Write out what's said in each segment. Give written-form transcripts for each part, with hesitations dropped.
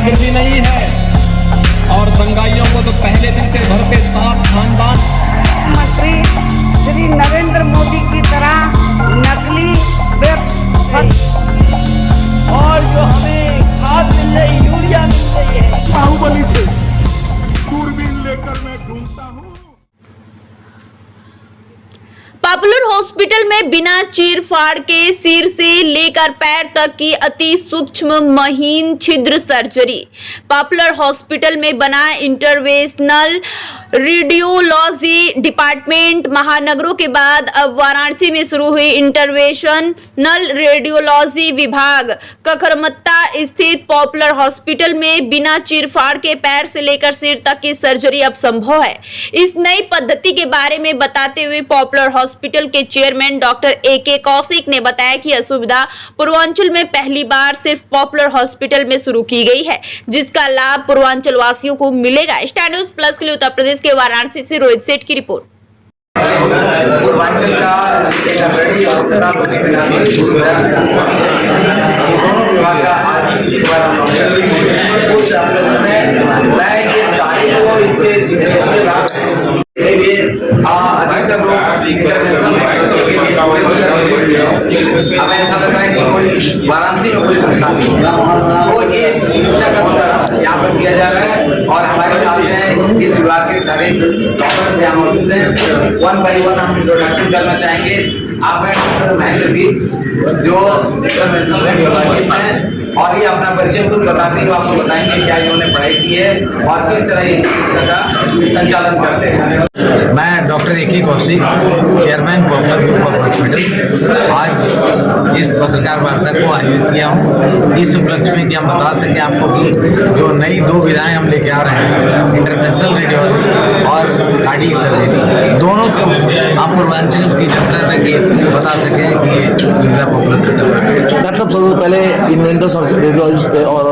गुंडागर्दी नहीं है और दंगाइयों को तो पहले दिन से भरते साथ खानदान। मंत्री श्री नरेंद्र मोदी की तरह नकली और जो हमें खाद मिल रही, यूरिया मिल रही है, बाहुबली थे, दूरबीन लेकर मैं ढूंढता हूँ। पॉपुलर हॉस्पिटल में बिना चीर फाड़ के सिर से लेकर पैर तक की अति सूक्ष्म महीन छिद्र सर्जरी। पॉपुलर हॉस्पिटल में बना इंटरवेंशनल रेडियोलॉजी डिपार्टमेंट। महानगरों के बाद अब वाराणसी में शुरू हुई इंटरवेंशनल रेडियोलॉजी विभाग। ककरमत्ता स्थित पॉपुलर हॉस्पिटल में बिना चीर फाड़ के पैर से लेकर सिर तक की सर्जरी अब संभव है। इस नई पद्धति के बारे में बताते हुए पॉपुलर हॉस्पिटल के चेयरमैन डॉक्टर ए.के. कौशिक ने बताया कि यह सुविधा पूर्वांचल में पहली बार सिर्फ पॉपुलर हॉस्पिटल में शुरू की गई है, जिसका लाभ पूर्वांचल वासियों को मिलेगा। स्टार न्यूज़ प्लस के लिए उत्तर प्रदेश के वाराणसी से रोहित सेठ की रिपोर्ट। पूर्वांचल का दोनों विभाग का आज इस बार हम अधिकतर लोग हमें ऐसा लग रहा है कि वाराणसी में कोई संस्था नहीं वो ये चिकित्सा का सुधार यहाँ पर किया जा रहा है और हमारे सामने इस विभाग के सारे डॉक्टर यहाँ मौजूद हैं। वन बाई वन हम इंट्रोडक्शन करना चाहेंगे। आप हैं डॉक्टर महेंद्र जी जो इंटरवेंशनल रेडियोलॉजिस्ट हैं और ये अपना परिचय खुद बताते हुए आपको बताएंगे क्या इन्होंने पढ़ाई की है और किस तरह ये चिकित्सा का संचालन करते हैं। मैं doctor A K. Kaushik, chairman popular group of hospital, आज इस पत्रकार वार्ता को आयोजित किया हूँ इस उपलक्ष्य में कि हम बता सकें आपको कि जो नई दो विधाएं हम लेके आ रहे हैं, इंटरवेंशनल रेडियोलॉजी और कार्डियक सर्जरी, दोनों को आप पूर्वांचल की जनता तक बता सकें कि ये सुविधा पॉपुलर सेंटर है। डॉक्टर साहब सबसे पहले इन्वेंटर्स ऑफ रेडियोलॉजी और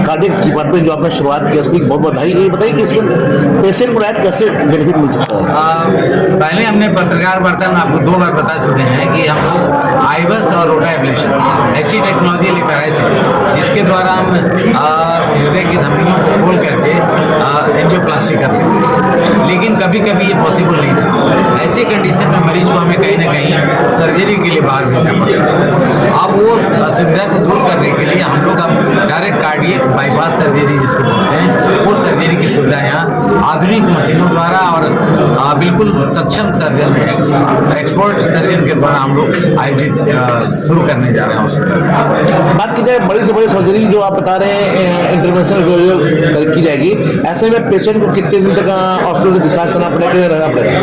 कार्डियक डिपार्टमेंट जो आपने शुरुआत की उसकी बहुत बधाई। ये बताइए कि इसमें पेशेंट को राइट कैसे बेनिफिट मिल सकता है? पहले हमने पत्रकार वार्ता में आपको 2 बार बता चुके हैं कि हम लोग आईवस और रोटा एब्लेशन ऐसी टेक्नोलॉजी लेकर आए थे जिसके द्वारा हम हृदय की धमनियों को खोल करके एंजियोप्लास्टी करते थे, लेकिन कभी कभी ये पॉसिबल नहीं था। ऐसी कंडीशन में मरीज को हमें कहीं ना कहीं सर्जरी के लिए बाहर भेजना पड़ता। अब वो असुविधा को दूर करने के लिए हम लोग अब डायरेक्ट कार्डियक बाईपास सर्जरी जिसको बोलते हैं वो सर्जरी की सुविधा यहाँ आधुनिक मशीनों द्वारा और बिल्कुल सक्षम सर्जन एक्सपर्ट सर्जन के द्वारा हम लोग आयोजित शुरू करने जा रहे हैं हॉस्पिटल। बात की जाए बड़ी से बड़ी सर्जरी जो आप बता रहे हैं इंटरवेंशनल की जाएगी, ऐसे में पेशेंट को कितने दिन तक हॉस्पिटल से डिस्चार्ज करना पड़ेगा, रहना पड़ेगा?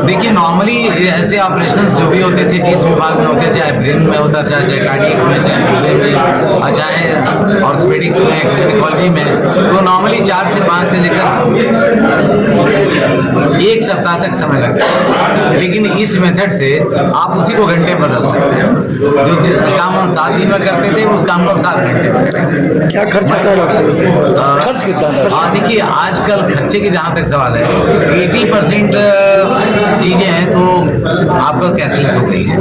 देखिए नॉर्मली ऐसे ऑपरेशन जो भी होते थे जिस विभाग में होते, चाहे ब्रेन में होता था, चाहे कार्डियक में, चाहे हृदय में, चाहे ऑर्थोपेडिक्स में, गायनेकोलॉजी में, तो नॉर्मली 4 से 5 से लेकर 1 सप्ताह तक समय लगता है। लेकिन इस मेथड से आप उसी को घंटे बदल सकते हैं। जो काम हम 7 दिन में करते थे उस काम को हम 7 घंटे में करें। क्या खर्च आता है डॉक्टर? खर्च कितना है? हाँ देखिए आजकल खर्चे की जहाँ तक सवाल है 80% चीजें हैं तो आपका कैशलेस हो गई है,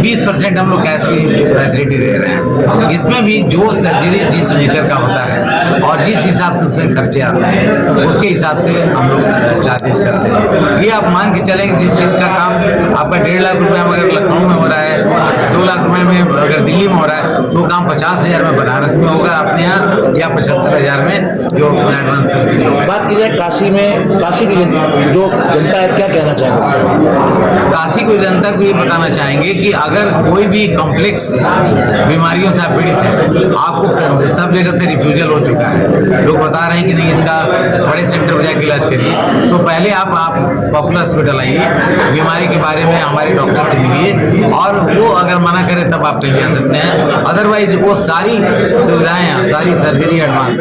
20% हम लोग कैश की फैसिलिटी दे रहे हैं। इसमें भी जो सर्जरी जिस नेचर का होता है और जिस हिसाब से उसमें खर्चे आते हैं उसके हिसाब से हम लोग चार्जेज करते हैं। ये आप मान के चलें जिस चीज का काम आपका 1.5 लाख रुपए में अगर लखनऊ में हो रहा है, 2 लाख रुपए में अगर दिल्ली में हो रहा है, तो काम 50,000 में बनारस में होगा अपने यहाँ, या 75,000 में जो एडवांस सर्जरी होगा। बात की जाए काशी में, काशी की जो जनता है क्या कहना चाहेंगे? काशी की जनता को ये बताना चाहेंगे कि अगर कोई भी कॉम्प्लेक्स बीमारियों से आप पीड़ित है, आपको सब जगह से रिफ्यूजल हो चुका है, लोग बता रहे हैं कि नहीं इसका बड़े सेंटर में जाकर इलाज करिए, तो पहले आप पॉपुलर हॉस्पिटल आइए, बीमारी के बारे में हमारे डॉक्टर से मिलिए और वो अगर मना करे तब आप कहीं जा सकते हैं। अदरवाइज वो सारी सुविधाएं, सारी सर्जरी एडवांस,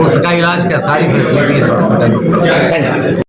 उसका इलाज का सारी फैसिलिटी इस हॉस्पिटल में।